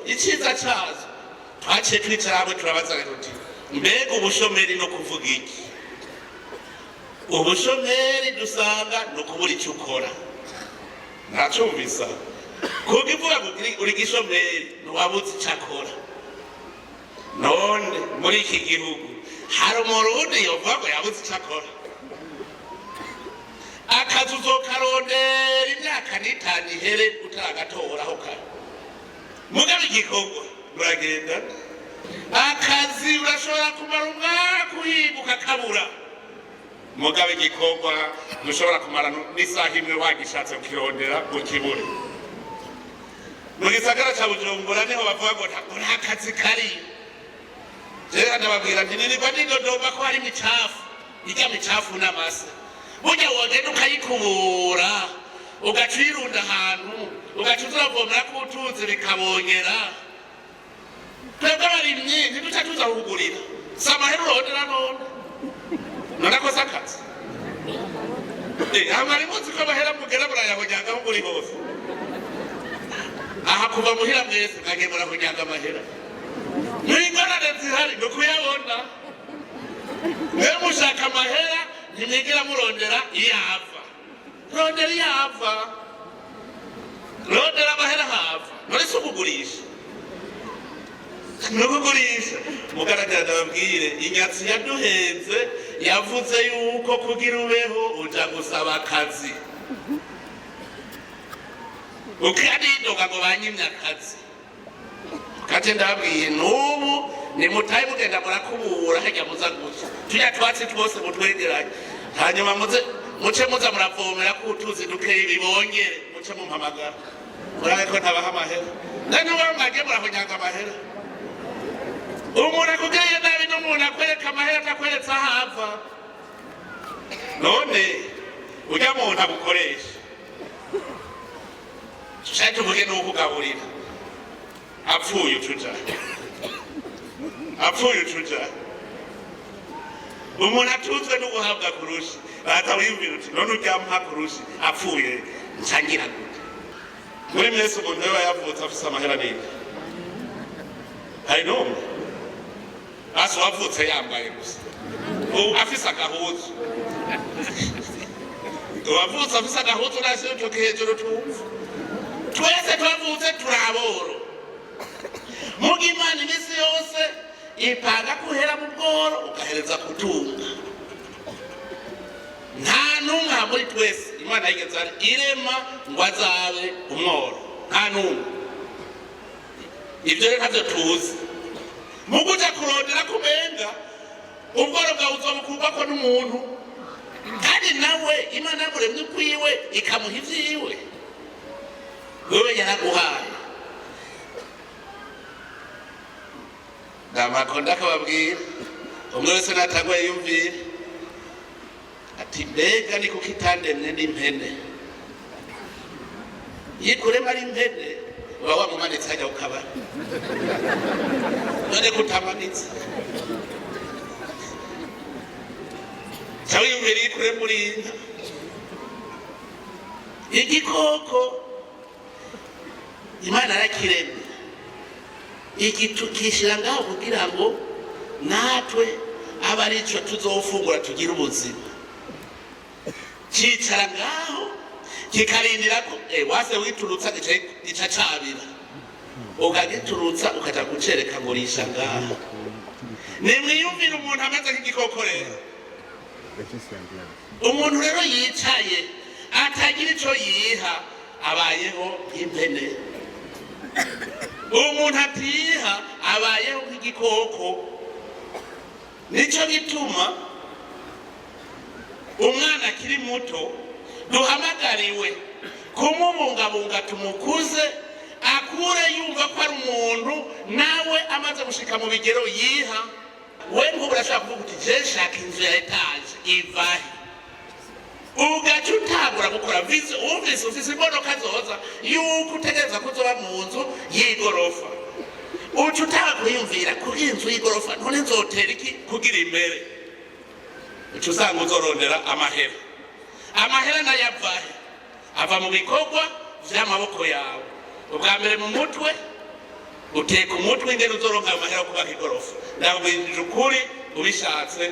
iciza cazo twaciye twicara hamwe turabaza tuti mbega ubushomeri no kuvuga iki? Ubushomeri dusanga no kubura icyo ukora. Ntacumvisa kuko ivuga ngo uri gishomeri ntiwabuze icyo akora. None muri iki gihugu hari umurundi yovuga ngo yabuze icyo akora, akazi uzokarondera imyaka n'itanu ihere utaragatoraho kare, mugabe igikorwa uragenda akazi urashobora kumara umwaka uhibuka kabura, mugabe igikorwa ntushobora kumara n'isaha imwe wagishatse kukirondera ukibure. Mu gisagara ca Bujumbura niho bavuga ngo nta kazi kari. Jewe ndababwira nti nirirwa nidodomba ko hari imicafu, irya micafu n'amase burya wogenda ukayikubura ugaca uyirunda ahantu ugaca uravomera ko utuzi bikabongera. Twebwe abarimyi ntiduca tuza kugurira, si amahera urondera none akoze akazi. Mwari muzi ko amahera mugera murayahonyanga aho muri hose. Aha kuva muhira mwese mwage murahonyanga amahera, n'ingorane zihari no kuyabona. Mwe mushaka amahera ntimwigera murondera iyava, rondera iyava, rondera amahera hava. None si ukugurisha nukugurisha. Mugaragara ndababwire inyatsi yaduhenze yavuze yuko kugira ubeho uja gusaba akazi, ukanidoga ngo banyimye akazi. Kati ndababwiye n'ubu nimutaye mugenda murakubura hajya muza gusa tujya twatsi twose mutwegeranye, hanyuma muce muza muravomera ko utuzi dukeye bibongere, muce mumpamagara murabe ko ntabaha amahera. None uba mwage murahonyanga amahera. Umuntu akugiriye nabi n'umuntu akwereka amahera atakweretse aho ava. None ujya muntu agukoresha tushaka tuvuge n'ukugaburira apfuye ucuja, apfuye ucuja. Umuntu atuzwe no guhabwa kurushi baza wiyumvira uti none ujyampa kurushi apfuye ncangira gute? Muri mwese umuntu we yavutse afise amahera ninde? Hari n'umwe? Ase wavutse yambaye gusa afise agahuzu, wavutse afise agahuzu nasi utoke hejuru tumva. Twese twavutse turaboro. Muga Imana imisi yose ipanga kuhera mu bworo ugahereza kutunga. Nta n'umwe muri twese Imana yigeze irema ngo azabe umworo, nta n'umwe. Ibyo rero ntavyo tuzi. Muguja kurondera kubenga ubworo bwawe uzobukurwa ko n'umuntu, kandi nawe Imana yamuremye ukwiwe ikamuha ivyiwe, wewe yaraguhaye. Ndamako ndakababwira umwe wese natangwa yiyumvira ati mbega ni kuko itandemye n'impene, yikurema ari impene uba wamumanitse hajya ukaba none kutamanitse cyangwa yumvira yikurema uri inka. Igikoko Imana yarakiremye igitukishira ngaho kugira ngo natwe aba arico tuzofungura tugira ubuzima. Cicara ngaho kikarindira ko wase witurutsa gica cabira ukagiturutsa ukaja gucereka ngo risha ngaho. Nimwiyumvira umuntu ameze nk'igikoko rero. Umuntu rero yicaye atagira ico yiha abayeho nk'impene. Umuntu atiha abayeho nk'igikoko. Nico gituma umwana akiri muto duhamagariwe kumubungabunga tumukuze akure yumva ko ari umuntu nawe amaze gushika mu bigero yiha. We ngo urashaka kuvuga uti je shaka inzu ya etaje ivahe, ugaca utangura gukora ufise imodoka zoza yuko utegereza kuzoba mu nzu y'igorofa. Uca utanga kuyumvira kuri inzu y'igorofa none nzotera iki kugira imbere. Uca usanga uzorondera amahera. Amahera nayo avahe? Ava mu bikorwa vy'amaboko yawe. Ubwa mbere mu mutwe uteka umutwe ingene uzoronka ayo mahera yo kubaka igorofa ndakubwirije ukuri ubishatse